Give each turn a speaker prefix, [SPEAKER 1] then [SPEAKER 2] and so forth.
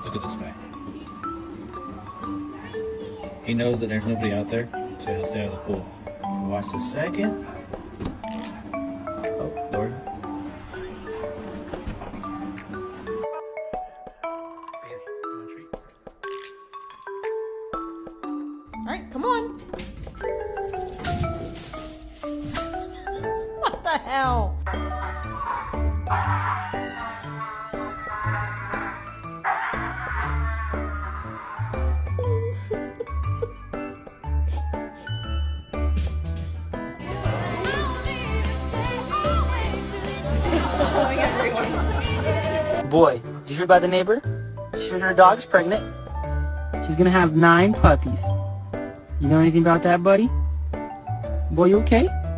[SPEAKER 1] Look at this guy. He knows that there's nobody out there, so he'll stay out of the pool. Watch the second. Oh, Lord. Bailey, you want a treat?
[SPEAKER 2] Alright, come on. What the hell?
[SPEAKER 3] Boy, did you hear about the neighbor? She heard her dog's pregnant. She's gonna have 9 puppies. You know anything about that, buddy? Boy, you okay?